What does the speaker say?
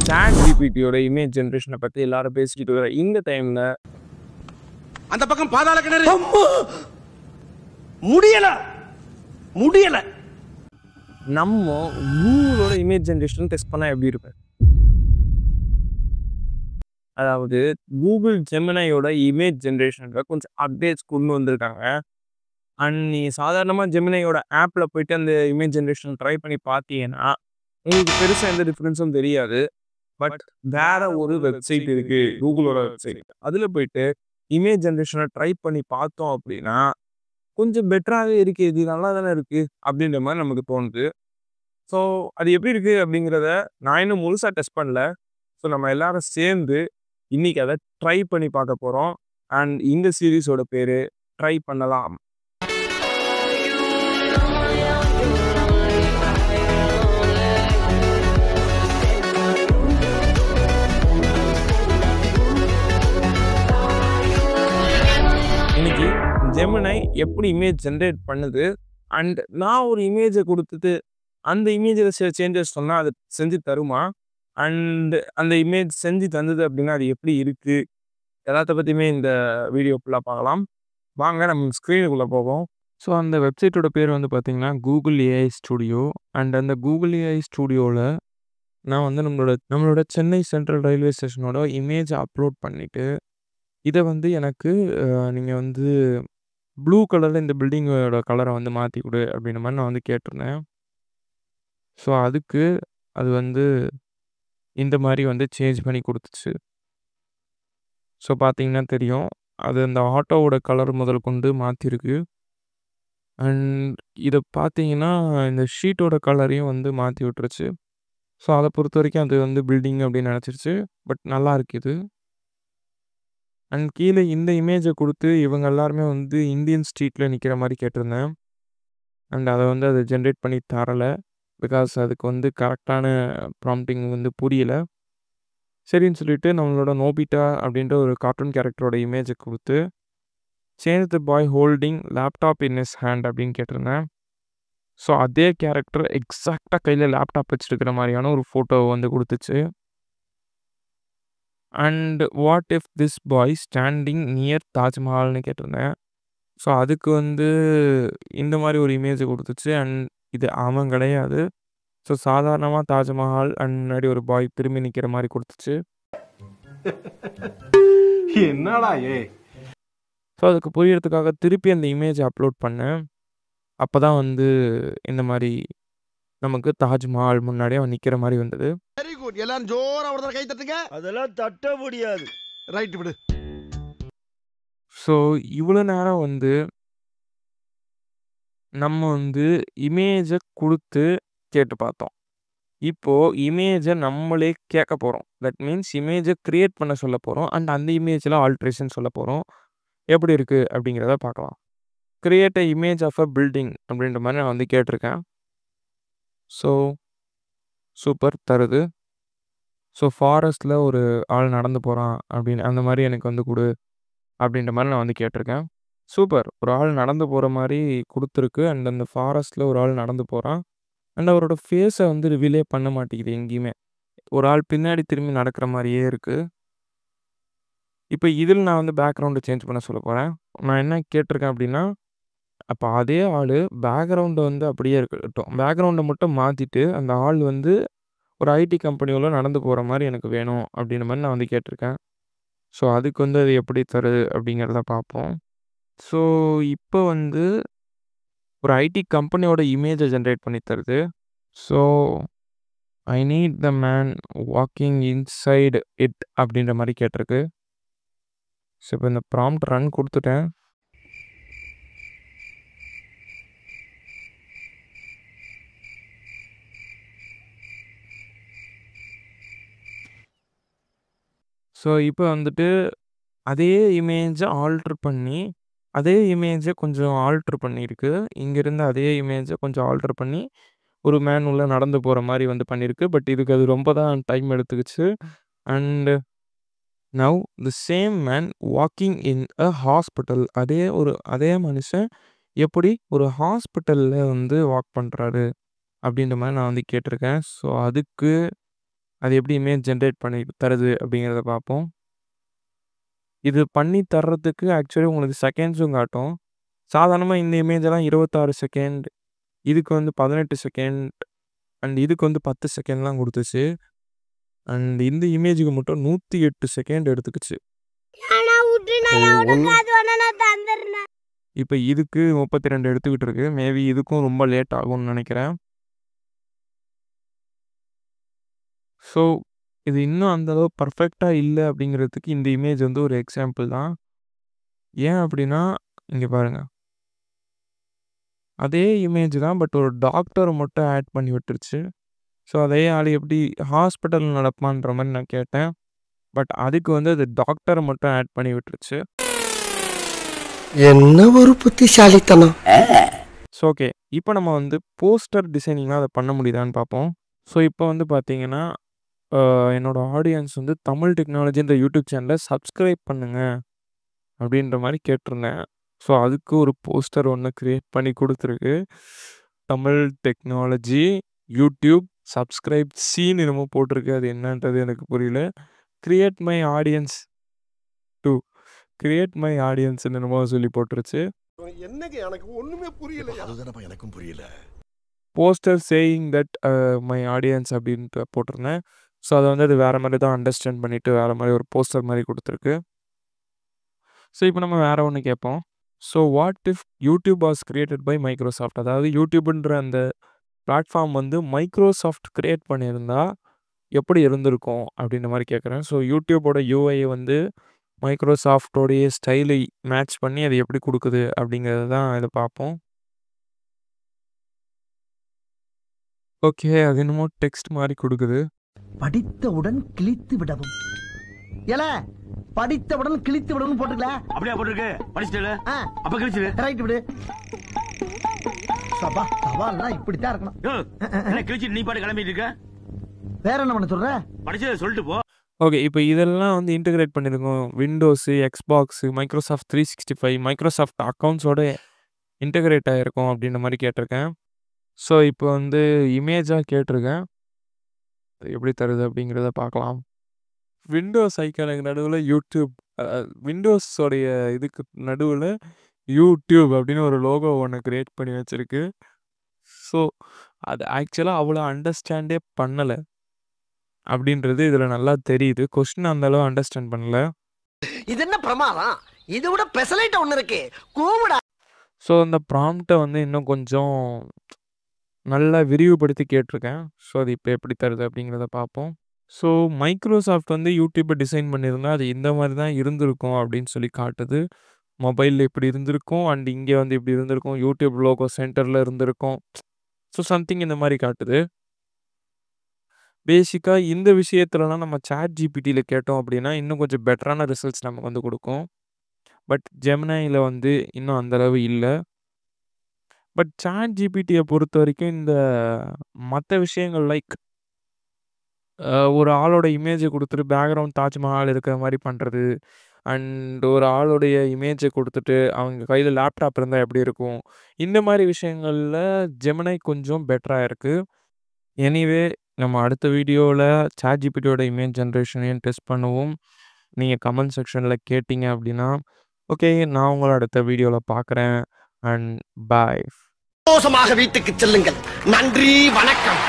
Chat ஜிபிடியோட image ஜெனரேஷனை பற்றி எல்லாரும் பேசிக்கிட்டு இருக்கிற இந்த டைமில் அந்த பக்கம் பாதாள கிணறு முடியல முடியல நம்ம கூகுளோட இமேஜ் ஜெனரேஷன் டெஸ்ட் பண்ணால் எப்படி இருப்பேன்? அதாவது கூகுள் ஜெமினையோட இமேஜ் ஜென்ரேஷனில் கொஞ்சம் அப்டேட்ஸ் கொண்டு வந்திருக்காங்க. அண்ட் நீங்கள் சாதாரணமாக ஜெமினையோட ஆப்பில் போயிட்டு அந்த இமேஜ் ஜென்ரேஷன் ட்ரை பண்ணி பார்த்தீங்கன்னா உங்களுக்கு பெருசாக எந்த டிஃப்ரென்ஸும் தெரியாது. பட் வேற ஒரு வெப்சைட் இருக்குது, கூகுளோட வெப்சைட். அதில் போயிட்டு இமேஜ் ஜென்ரேஷனை ட்ரை பண்ணி பார்த்தோம் அப்படின்னா கொஞ்சம் பெட்டராகவே இருக்குது, இது நல்லா தானே இருக்குது அப்படின்ற மாதிரி நமக்கு தோணுது. ஸோ அது எப்படி இருக்குது அப்படிங்கிறத நான் இன்னும் முழுசாக டெஸ்ட் பண்ணல. ஸோ நம்ம எல்லாரும் சேர்ந்து இன்னைக்கு அதை ட்ரை பண்ணி பார்க்க போகிறோம். அண்ட் இந்த சீரீஸோட பேர் ட்ரை பண்ணலாம். இன்னைக்கு ஜெமினை எப்படி இமேஜ் ஜென்ரேட் பண்ணுது, அண்ட் நான் ஒரு இமேஜை கொடுத்துட்டு அந்த இமேஜில் சில சேஞ்சஸ் சொன்னால் அது செஞ்சு தருமா, அண்ட் அந்த இமேஜ் செஞ்சு தந்தது அப்படின்னா அது எப்படி இருக்குது, எல்லாத்த பற்றியுமே இந்த வீடியோ ஃபுல்லாக பார்க்கலாம். வாங்க நம்ம ஸ்க்ரீனுக்குள்ளே போவோம். ஸோ அந்த வெப்சைட்டோட பேர் வந்து பார்த்திங்கன்னா கூகுள் ஏஐ ஸ்டூடியோ. அண்ட் அந்த கூகுள் ஏஐ ஸ்டூடியோவில் நான் வந்து நம்மளோட சென்னை சென்ட்ரல் ரயில்வே ஸ்டேஷனோட இமேஜை அப்லோட் பண்ணிவிட்டு இதை வந்து எனக்கு நீங்கள் வந்து ப்ளூ கலரில் இந்த பில்டிங்கோட கலரை வந்து மாற்றி கொடு அப்படின்ற மாதிரி நான் வந்து கேட்டிருந்தேன். ஸோ அதுக்கு அது வந்து இந்த மாதிரி வந்து சேஞ்ச் பண்ணி கொடுத்துச்சு. ஸோ பார்த்தீங்கன்னா தெரியும், அது அந்த ஆட்டோவோட கலர் முதல் கொண்டு மாற்றிருக்கு. அண்ட் இதை பார்த்தீங்கன்னா இந்த ஷீட்டோட கலரையும் வந்து மாற்றி விட்டுருச்சு. ஸோ அதை பொறுத்த வரைக்கும் அது வந்து பில்டிங் அப்படின்னு நினச்சிருச்சு. பட் நல்லா இருக்குது. அண்ட் கீழே இந்த இமேஜை கொடுத்து இவங்க எல்லாருமே வந்து இந்தியன் ஸ்ட்ரீட்டில் நிற்கிற மாதிரி கேட்டிருந்தேன். அண்ட் அதை வந்து அதை ஜென்ரேட் பண்ணி தரலை, பிகாஸ் அதுக்கு வந்து கரெக்டான ப்ராம்ப்டிங் வந்து புரியலை. சரின்னு சொல்லிட்டு நம்மளோட நோபிட்டா அப்படின்ற ஒரு கார்ட்டூன் கேரக்டரோட இமேஜை கொடுத்து change the bye holding laptop in his hand அப்படின்னு கேட்டிருந்தேன். ஸோ அதே கேரக்டர் எக்ஸாக்டாக கையில் லேப்டாப் வச்சுருக்கிற மாதிரியான ஒரு ஃபோட்டோவை வந்து கொடுத்துச்சு. And what if this boy standing near தாஜ்மஹால்னு கேட்டிருந்தேன். ஸோ அதுக்கு வந்து இந்த மாதிரி ஒரு இமேஜை கொடுத்துச்சு. அண்ட் இது அவன் கிடையாது. ஸோ சாதாரணமாக தாஜ்மஹால் அண்ட் முன்னாடி ஒரு பாய் திரும்பி நிற்கிற மாதிரி கொடுத்துச்சு. என்னடா ஏ. ஸோ அதுக்கு புரியறதுக்காக திருப்பி அந்த இமேஜை அப்லோட் பண்ணேன். அப்போ தான் வந்து இந்த மாதிரி நமக்கு தாஜ்மஹால் முன்னாடியே அவன் நிற்கிற மாதிரி வந்தது. Very good. எல்லாரும் ஜோரா ஒரு தடவை கை தட்டுங்க. அதெல்லாம் தட்ட முடியாது. ரைட் விடு. ஸோ இவ்வளோ நேரம் வந்து நம்ம வந்து இமேஜை கொடுத்து கேட்டு பார்த்தோம். இப்போது இமேஜை நம்மளே கேட்க போகிறோம். தட் மீன்ஸ் இமேஜை க்ரியேட் பண்ண சொல்ல போகிறோம். அண்ட் அந்த இமேஜில் ஆல்ட்ரேஷன் சொல்ல போகிறோம். எப்படி இருக்குது அப்படிங்கிறத பார்க்கலாம். Create a image of a building அப்படின்ற மாதிரி நான் வந்து கேட்டிருக்கேன். ஸோ சூப்பர் தருது. ஸோ ஃபாரஸ்ட்டில் ஒரு ஆள் நடந்து போகிறான் அப்படின்னு அந்த மாதிரி எனக்கு வந்து கொடு அப்படின்ற மாதிரி நான் வந்து கேட்டிருக்கேன். சூப்பர், ஒரு ஆள் நடந்து போகிற மாதிரி கொடுத்துருக்கு. அண்ட் அந்த ஃபாரஸ்ட்டில் ஒரு ஆள் நடந்து போகிறான். அண்ட் அவரோட ஃபேஸை வந்து ரிவீலே பண்ண மாட்டேங்குது எங்கேயுமே. ஒரு ஆள் பின்னாடி திரும்பி நடக்கிற மாதிரியே இருக்குது. இப்போ இதில் நான் வந்து பேக்ரவுண்டை சேஞ்ச் பண்ண சொல்ல போகிறேன். நான் என்ன கேட்டிருக்கேன் அப்படின்னா, அப்போ அதே ஆள் பேக்ரவுண்டை வந்து அப்படியே இருக்கட்டும், பேக்ரவுண்டை மட்டும் மாற்றிட்டு அந்த ஆள் வந்து ஒரு ஐடி கம்பெனியோட நடந்து போகிற மாதிரி எனக்கு வேணும் அப்படின்ற மாதிரி நான் வந்து கேட்டிருக்கேன். ஸோ அதுக்கு வந்து அது எப்படி தருது அப்படிங்கிறத பார்ப்போம். ஸோ இப்போ வந்து ஒரு ஐடி கம்பெனியோட இமேஜை ஜென்ரேட் பண்ணி தருது. So I need the man walking inside it அப்படின்ற மாதிரி கேட்டிருக்கு. ஸோ இப்போ இந்த ப்ராம்ப்ட் ரன் கொடுத்துட்டேன். ஸோ இப்போ வந்துட்டு அதே இமேஜை ஆல்ட்ரு பண்ணி அதே இமேஜை கொஞ்சம் ஆல்ட்ரு பண்ணியிருக்கு. இங்கேருந்து அதே இமேஜை கொஞ்சம் ஆல்ட்ரு பண்ணி ஒரு மேன் உள்ள நடந்து போகிற மாதிரி வந்து பண்ணியிருக்கு. பட் இதுக்கு அது ரொம்ப தான் டைம் எடுத்துக்கிச்சு. And now the same man walking in a hospital. அதே மனுஷன் எப்படி ஒரு ஹாஸ்பிட்டலில் வந்து வாக் பண்ணுறாரு அப்படின்ற மாதிரி நான் வந்து கேட்டிருக்கேன். ஸோ அதுக்கு அது எப்படி இமேஜ் ஜென்ரேட் பண்ணி தருது அப்படிங்கிறத பார்ப்போம். இது பண்ணி தர்றதுக்கு ஆக்சுவலி உங்களுக்கு செகண்ட்ஸும் காட்டும். சாதாரணமா இந்த இமேஜெல்லாம் 26 செகண்ட், இதுக்கு வந்து 18 செகண்ட் அண்ட் இதுக்கு வந்து 10 செகண்ட்லாம் குடுத்துச்சு. அண்ட் இந்த இமேஜுக்கு மட்டும் 108 செகண்ட் எடுத்துக்கிச்சு. இப்ப இதுக்கு 32 எடுத்துக்கிட்டு இருக்கு. மேபி இதுக்கும் ரொம்ப லேட் ஆகும்னு நெனைக்கிறேன். ஸோ இது இன்னும் அந்த அளவு பெர்ஃபெக்ட்டா இல்ல அப்படிங்கிறதுக்கு இந்த இமேஜ் வந்து ஒரு எக்ஸாம்பிள் தான். ஏன் அப்படின்னா, இங்க பாருங்க. அதே இமேஜ் தான். பட் ஒரு டாக்டர் மட்டும் ஆட் பண்ணி விட்டுருச்சு. ஸோ அதே ஆள் எப்படி ஹாஸ்பிட்டல் நடப்பான்ற மாரி நான் கேட்டேன். பட் அதுக்கு வந்து அது டாக்டர மட்டும் ஆட் பண்ணி விட்டுருச்சு. என்ன ஒரு புத்திசாலித்தனம். So okay. இப்போ நம்ம வந்து போஸ்டர் டிசைனிங்லாம் அத பண்ண முடியுதான்னு பார்ப்போம். ஸோ இப்போ வந்து பார்த்தீங்கன்னா, என்னோட ஆடியன்ஸ் வந்து தமிழ் டெக்னாலஜின்ற யூடியூப் சேனல சப்ஸ்கிரைப் பண்ணுங்க அப்படின்ற மாரி கேட்டிருந்தேன். ஸோ அதுக்கு ஒரு போஸ்டர் ஒண்ணு கிரியேட் பண்ணி குடுத்துருக்கு. தமிழ் டெக்னாலஜி யூடியூப் சப்ஸ்கிரைப் சீன்னு என்னமோ போட்டிருக்கு. அது என்னன்றது எனக்கு புரியல. Create my audience to create my ஆடியன்ஸ்ன்னு என்னமோ சொல்லி போட்டுருச்சு. என்னங்க எனக்கு ஒண்ணுமே புரியல. அதுதானப்பா எனக்கும் புரியல. Poster saying that my audience அப்படின்ட்டு போட்டிருந்தேன். ஸோ அத வந்து அது வேற மாரி தான் அண்டர்ஸ்டாண்ட் பண்ணிட்டு வேற மாரி ஒரு போஸ்டர் மாரி குடுத்துருக்கு. ஸோ இப்போ நம்ம வேற ஒண்ணு கேட்போம். So what if YouTube was created by Microsoft? அதாவது யூடியூப்ன்ற அந்த பிளாட்ஃபார்ம் வந்து மைக்ரோசாஃப்ட் கிரியேட் பண்ணியிருந்தா எப்படி இருந்திருக்கும்? அப்படின்ற மாரி கேட்குறேன். ஸோ யூடியூபோட யூஐ வந்து மைக்ரோசாஃப்ட்டோடைய ஸ்டைலை மேட்ச் பண்ணி அது எப்படி குடுக்குது அப்படிங்கிறத தான் இத பார்ப்போம். ஓகே. அது என்னமோ டெக்ஸ்ட் மாரி குடுக்குது. படித்தவுடன் கிழித்து விடவும். ஏல படித்தவுடன் கிழித்து விடவும் போட்டுக்கல. அப்படியே போட்டுருக்கு. படிச்சிட்டல. அப்ப கிழிச்சிரு. ரைட் விடு. சபா சவால்னா இப்படித்தான் இருக்கணும். என்ன கிழிச்சிட்டு நீ பாட்டு கிளம்பிட்டு இருக்க? வேற என்ன பண்ண சொல்ற? படிச்சத சொல்லிட்டு போ. ஓகே. இப்போ இதெல்லாம் வந்து இன்டகிரேட் பண்ணியிருக்கோம். விண்டோஸ், எக்ஸ்பாக்ஸ், மைக்ரோசாஃப்ட் 365, மைக்ரோசாஃப்ட் அக்கவுண்ட்ஸோட இன்டகிரேட் ஆயிருக்கும் அப்படின்ற மாரி கேட்டிருக்கேன். ஸோ இப்போ வந்து இமேஜா கேட்டிருக்கேன். எப்படி தருது அப்படிங்கிறத பார்க்கலாம். விண்டோஸ் ஐகானுக்கு நடுவுல யூடியூப் விண்டோஸோடைய இதுக்கு நடுவுல யூடியூப் அப்படின்னு ஒரு லோகோ ஒண்ணு கிரியேட் பண்ணி வச்சிருக்கு. ஸோ அது ஆக்சுவலா அவ்வளோ அண்டர்ஸ்டாண்டே பண்ணல. அப்படின்றது இதுல நல்லா தெரியுது. கொஸ்டின் அந்த அளவு அண்டர்ஸ்டாண்ட் பண்ணல. இது என்ன பிரமாதம்? இது விட பெசலைட் ஒண்ணு இருக்கு. கூவுடா. ஸோ அந்த ப்ராம்ப்ட்ட வந்து இன்னும் கொஞ்சம் நல்லா விரிவுபடுத்தி கேட்டிருக்கேன். ஸோ அது இப்போ எப்படி தருது அப்படிங்கிறத பார்ப்போம். ஸோ மைக்ரோசாஃப்ட் வந்து யூடியூப்பை டிசைன் பண்ணியிருந்தா அது இந்த மாதிரி தான் இருந்திருக்கும் அப்படின்னு சொல்லி காட்டுது. மொபைலில் இப்படி இருந்திருக்கும் அண்ட் இங்கே வந்து இப்படி இருந்திருக்கும். யூடியூப் லோகோ சென்டரில் இருந்திருக்கும். ஸோ சம்திங் இந்த மாதிரி காட்டுது. பேசிக்காக இந்த விஷயத்துலலாம் நம்ம சாட் ஜிபிடியில் கேட்டோம் அப்படின்னா இன்னும் கொஞ்சம் பெட்டரான ரிசல்ட்ஸ் நமக்கு வந்து கொடுக்கும். பட் ஜெமினாயில் வந்து இன்னும் அந்தளவு இல்லை. பட் சாட் ஜிபிடியை பொறுத்த வரைக்கும் இந்த மற்ற விஷயங்கள் லைக் ஒரு ஆளோட இமேஜை கொடுத்துட்டு பேக்ரவுண்ட் தாஜ்மஹால் இருக்கிற மாதிரி பண்ணுறது அண்ட் ஒரு ஆளுடைய இமேஜை கொடுத்துட்டு அவங்க கையில் லேப்டாப் இருந்தால் எப்படி இருக்கும், இந்த மாதிரி விஷயங்களில் ஜெமினை கொஞ்சம் பெட்டராக இருக்குது. எனிவே நம்ம அடுத்த வீடியோவில் சாட் ஜிபிடியோட இமேஜ் ஜென்ரேஷனையும் டெஸ்ட் பண்ணுவோம். நீங்கள் கமெண்ட் செக்ஷனில் கேட்டிங்க அப்படின்னா ஓகே, நான் உங்களை அடுத்த வீடியோவில் பார்க்குறேன் அண்ட் பாய். சந்தோஷமாக வீட்டுக்கு செல்லுங்கள். நன்றி, வணக்கம்.